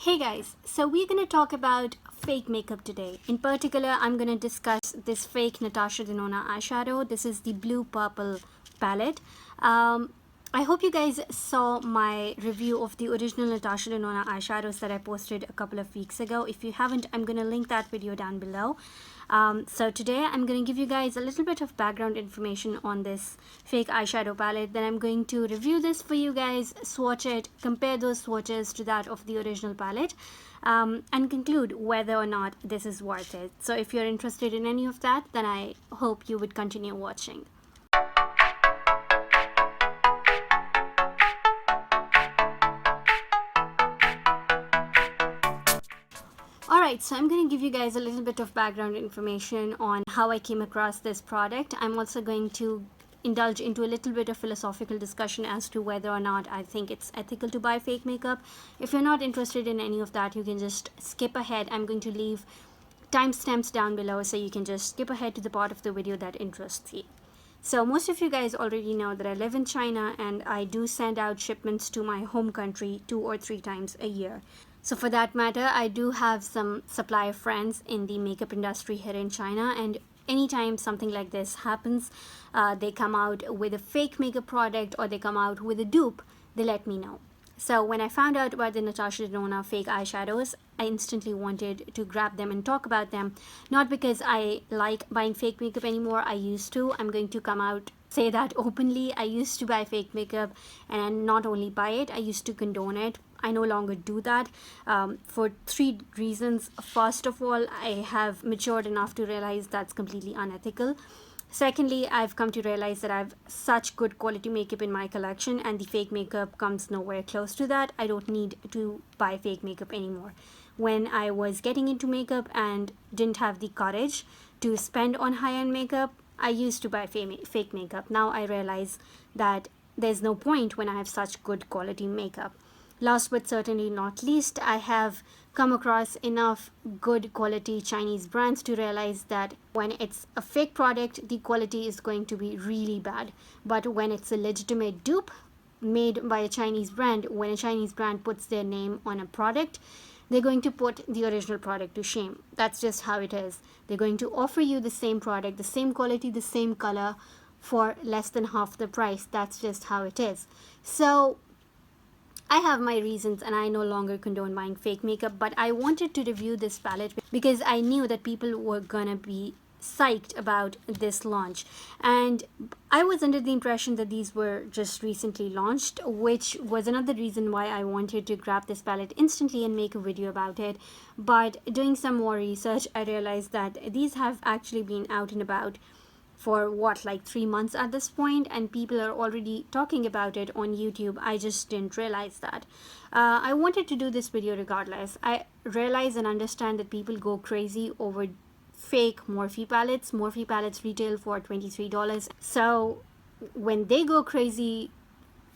Hey guys, so we're going to talk about fake makeup today. In particular, I'm going to discuss this fake Natasha Denona eyeshadow. This is the blue purple palette. I hope you guys saw my review of the original Natasha Denona eyeshadows that I posted a couple of weeks ago. If you haven't, I'm going to link that video down below. So today I'm going to give you guys a little bit of background information on this fake eyeshadow palette. Then I'm going to review this for you guys, swatch it, compare those swatches to that of the original palette, and conclude whether or not this is worth it. So if you're interested in any of that, then I hope you would continue watching. Alright, so I'm going to give you guys a little bit of background information on how I came across this product. I'm also going to indulge into a little bit of philosophical discussion as to whether or not I think it's ethical to buy fake makeup. If you're not interested in any of that, you can just skip ahead. I'm going to leave timestamps down below so you can just skip ahead to the part of the video that interests you. So most of you guys already know that I live in China and I do send out shipments to my home country 2 or 3 times a year. So for that matter, I do have some supplier friends in the makeup industry here in China, and anytime something like this happens, they come out with a fake makeup product or they come out with a dupe, they let me know. So when I found out about the Natasha Denona fake eyeshadows, I instantly wanted to grab them and talk about them. Not because I like buying fake makeup anymore, I used to. I'm going to come out, say that openly. I used to buy fake makeup, and not only buy it, I used to condone it. I no longer do that for 3 reasons. First of all, I have matured enough to realize that's completely unethical. Secondly, I've come to realize that I have such good quality makeup in my collection and the fake makeup comes nowhere close to that. I don't need to buy fake makeup anymore. When I was getting into makeup and didn't have the courage to spend on high-end makeup, I used to buy fake makeup. Now I realize that there's no point when I have such good quality makeup. Last but certainly not least, I have come across enough good quality Chinese brands to realize that when it's a fake product, the quality is going to be really bad. But when it's a legitimate dupe made by a Chinese brand, when a Chinese brand puts their name on a product, they're going to put the original product to shame. That's just how it is. They're going to offer you the same product, the same quality, the same color for less than half the price. That's just how it is. So I have my reasons and I no longer condone buying fake makeup, but I wanted to review this palette because I knew that people were gonna be psyched about this launch, and I was under the impression that these were just recently launched, which was another reason why I wanted to grab this palette instantly and make a video about it. But doing some more research, I realized that these have actually been out and about for like 3 months at this point, and people are already talking about it on YouTube. I just didn't realize that. I wanted to do this video regardless. I realize and understand that people go crazy over fake Morphe palettes. Morphe palettes retail for $23. So when they go crazy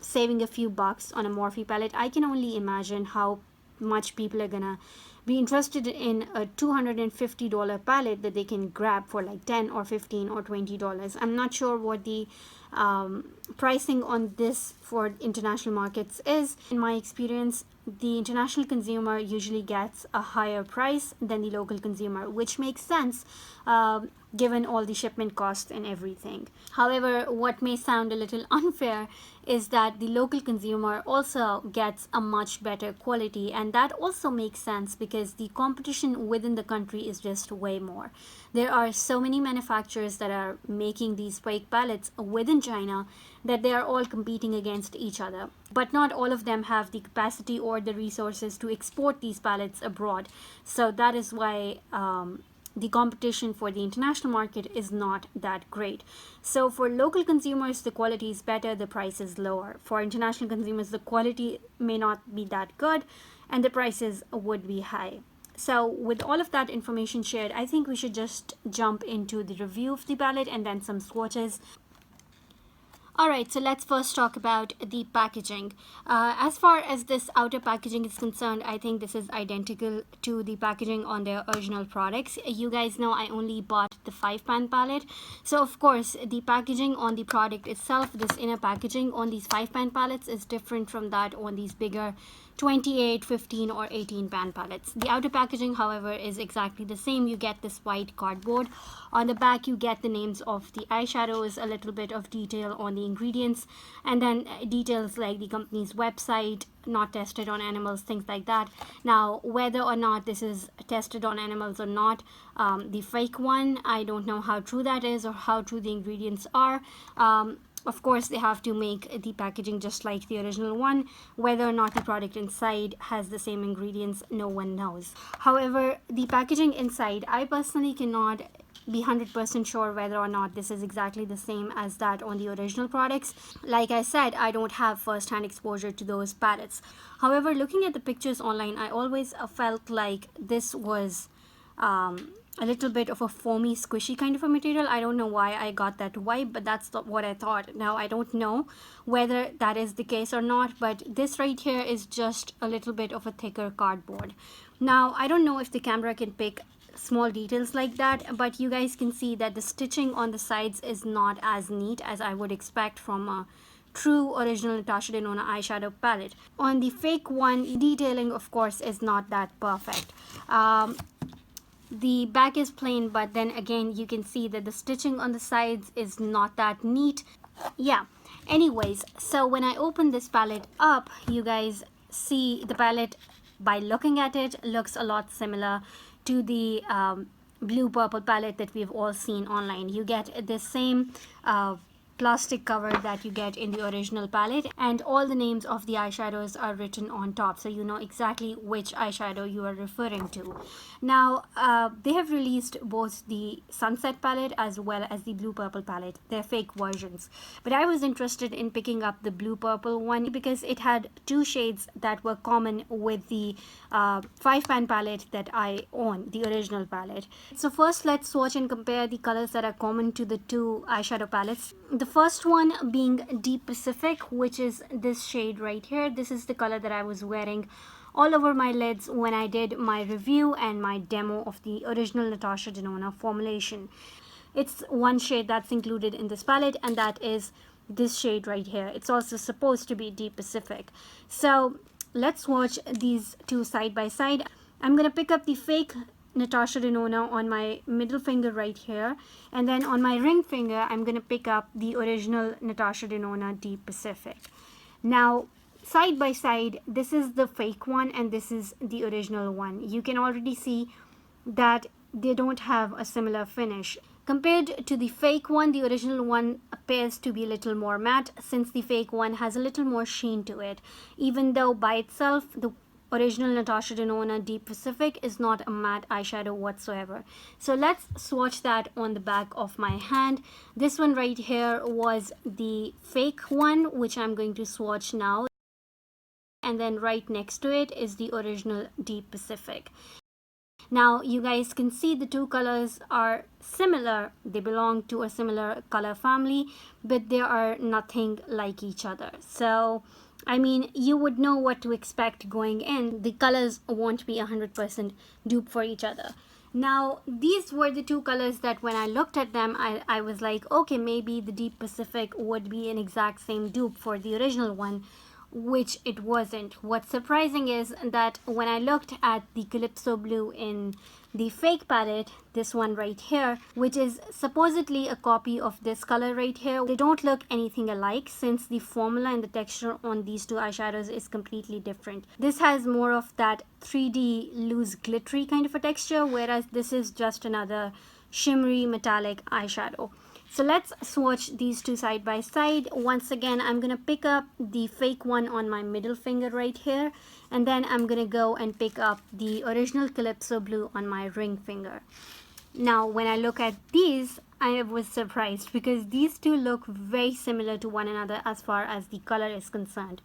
saving a few bucks on a Morphe palette, I can only imagine how much people are gonna be interested in a $250 palette that they can grab for like $10 or $15 or $20. I'm not sure what the pricing on this for international markets is. In my experience, the international consumer usually gets a higher price than the local consumer, which makes sense given all the shipment costs and everything. However, what may sound a little unfair is that the local consumer also gets a much better quality, and that also makes sense because the competition within the country is just way more. There are so many manufacturers that are making these fake palettes within China that they are all competing against each other, but not all of them have the capacity or the resources to export these palettes abroad. So that is why the competition for the international market is not that great. So for local consumers, the quality is better, the price is lower. For international consumers, the quality may not be that good and the prices would be high. So with all of that information shared, I think we should just jump into the review of the palette and then some swatches. Alright, so let's first talk about the packaging. As far as this outer packaging is concerned, I think this is identical to the packaging on their original products. You guys know I only bought the 5-pan palette. So of course, the packaging on the product itself, this inner packaging on these 5-pan palettes is different from that on these bigger 28, 15, or 18 pan palettes. The outer packaging, however, is exactly the same. You get this white cardboard. On the back, you get the names of the eyeshadows, a little bit of detail on the ingredients, and then details like the company's website, not tested on animals, things like that. Now, whether or not this is tested on animals or not, the fake one, I don't know how true that is or how true the ingredients are. Of course, they have to make the packaging just like the original one. Whether or not the product inside has the same ingredients, no one knows. However, the packaging inside, I personally cannot be 100% sure whether or not this is exactly the same as that on the original products. Like I said, I don't have first-hand exposure to those palettes. However, looking at the pictures online, I always felt like this was a little bit of a foamy, squishy kind of a material. I don't know why I got that vibe, but that's what I thought. Now, I don't know whether that is the case or not, but this right here is just a little bit of a thicker cardboard. Now, I don't know if the camera can pick small details like that, but you guys can see that the stitching on the sides is not as neat as I would expect from a true original Natasha Denona eyeshadow palette. On the fake one, detailing, of course, is not that perfect. The back is plain, but then again, you can see that the stitching on the sides is not that neat. Yeah, anyways, so when I open this palette up, you guys see the palette, by looking at it, looks a lot similar to the blue purple palette that we've all seen online. You get the same plastic cover that you get in the original palette, and all the names of the eyeshadows are written on top, so you know exactly which eyeshadow you are referring to. Now, they have released both the sunset palette as well as the blue purple palette. They're fake versions, but I was interested in picking up the blue purple one because it had two shades that were common with the 5-pan palette that I own, the original palette. So first, let's swatch and compare the colors that are common to the two eyeshadow palettes. The first one being Deep Pacific, which is this shade right here. This is the color that I was wearing all over my lids when I did my review and my demo of the original Natasha Denona formulation. It's one shade that's included in this palette, and that is this shade right here. It's also supposed to be Deep Pacific. So let's watch these two side by side. I'm gonna pick up the fake Natasha Denona on my middle finger right here, and then on my ring finger I'm gonna pick up the original Natasha Denona Deep Pacific. Now, side by side, this is the fake one and this is the original one. You can already see that they don't have a similar finish. Compared to the fake one, the original one appears to be a little more matte, since the fake one has a little more sheen to it, even though by itself the original Natasha Denona Deep Pacific is not a matte eyeshadow whatsoever. So let's swatch that on the back of my hand. This one right here was the fake one, which I'm going to swatch now. And then right next to it is the original Deep Pacific. Now, you guys can see the two colors are similar. They belong to a similar color family, but they are nothing like each other. So I mean, you would know what to expect going in. The colors won't be 100% dupe for each other. Now, these were the two colors that when I looked at them, I was like, okay, maybe the Deep Pacific would be an exact same dupe for the original one, which it wasn't. What's surprising is that when I looked at the Calypso Blue in the fake palette, this one right here, which is supposedly a copy of this color right here, they don't look anything alike, since the formula and the texture on these two eyeshadows is completely different. This has more of that 3D loose glittery kind of a texture, whereas this is just another shimmery metallic eyeshadow. So let's swatch these two side by side. Once again, I'm gonna pick up the fake one on my middle finger right here, and then I'm gonna go and pick up the original Calypso Blue on my ring finger. Now, when I look at these, I was surprised because these two look very similar to one another as far as the color is concerned.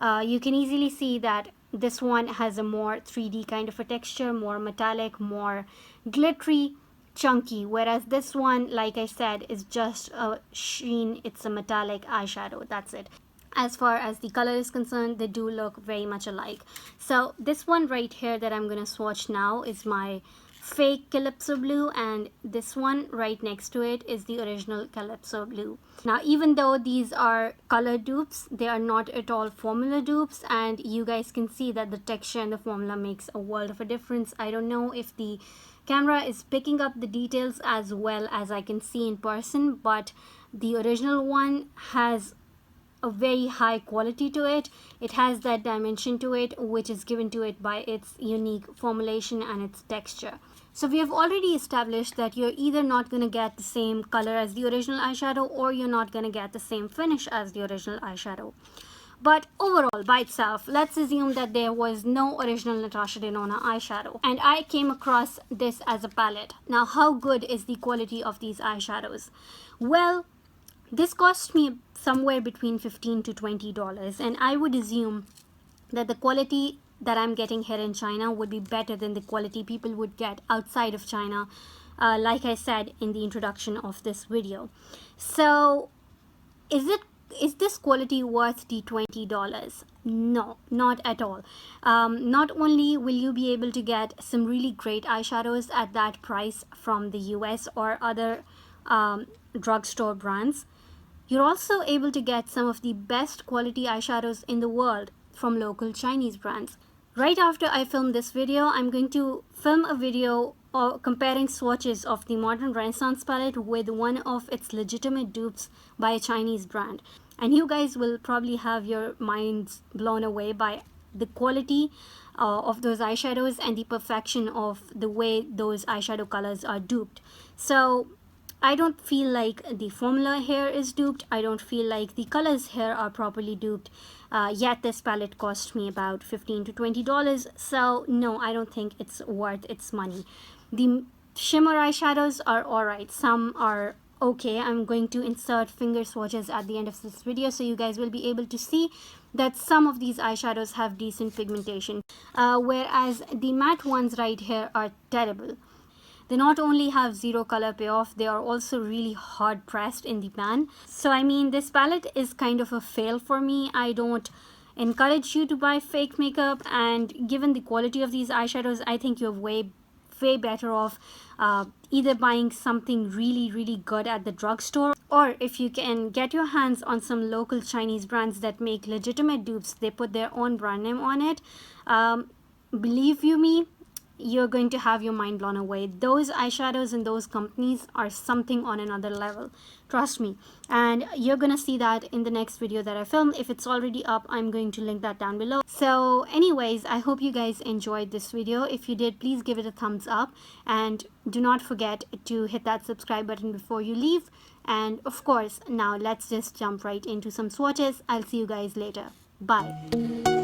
You can easily see that this one has a more 3D kind of a texture, more metallic, more glittery, chunky, whereas this one, like I said, is just a sheen. It's a metallic eyeshadow, that's it. As far as the color is concerned, they do look very much alike. So this one right here that I'm gonna swatch now is my fake Calypso blue, and this one right next to it is the original Calypso blue. Now, even though these are color dupes, they are not at all formula dupes, and you guys can see that the texture and the formula makes a world of a difference. I don't know if the camera is picking up the details as well as I can see in person, but the original one has a very high quality to it. It has that dimension to it which is given to it by its unique formulation and its texture. So we have already established that you're either not going to get the same color as the original eyeshadow, or you're not going to get the same finish as the original eyeshadow. But overall, by itself, let's assume that there was no original Natasha Denona eyeshadow and I came across this as a palette. Now, how good is the quality of these eyeshadows? Well, this cost me somewhere between $15 to $20, and I would assume that the quality that I'm getting here in China would be better than the quality people would get outside of China, like I said in the introduction of this video. So is this quality worth the $20? No, not at all. Not only will you be able to get some really great eyeshadows at that price from the US or other drugstore brands, you're also able to get some of the best quality eyeshadows in the world from local Chinese brands. Right after I film this video, I'm going to film a video comparing swatches of the Modern Renaissance palette with one of its legitimate dupes by a Chinese brand. And you guys will probably have your minds blown away by the quality of those eyeshadows and the perfection of the way those eyeshadow colors are duped. So I don't feel like the formula here is duped. I don't feel like the colors here are properly duped. Yet this palette cost me about $15 to $20. So no, I don't think it's worth its money. The shimmer eyeshadows are alright. Some are okay. I'm going to insert finger swatches at the end of this video so you guys will be able to see that some of these eyeshadows have decent pigmentation. Whereas the matte ones right here are terrible. They not only have zero color payoff, they are also really hard pressed in the pan. So I mean, this palette is kind of a fail for me. I don't encourage you to buy fake makeup, and given the quality of these eyeshadows, I think you're way better off either buying something really good at the drugstore, or if you can get your hands on some local Chinese brands that make legitimate dupes, they put their own brand name on it. Believe you me, you're going to have your mind blown away. Those eyeshadows and those companies are something on another level. Trust me. And you're gonna see that in the next video that I film. If it's already up, I'm going to link that down below. So anyways, I hope you guys enjoyed this video. If you did, please give it a thumbs up. And do not forget to hit that subscribe button before you leave. And of course, now let's just jump right into some swatches. I'll see you guys later. Bye.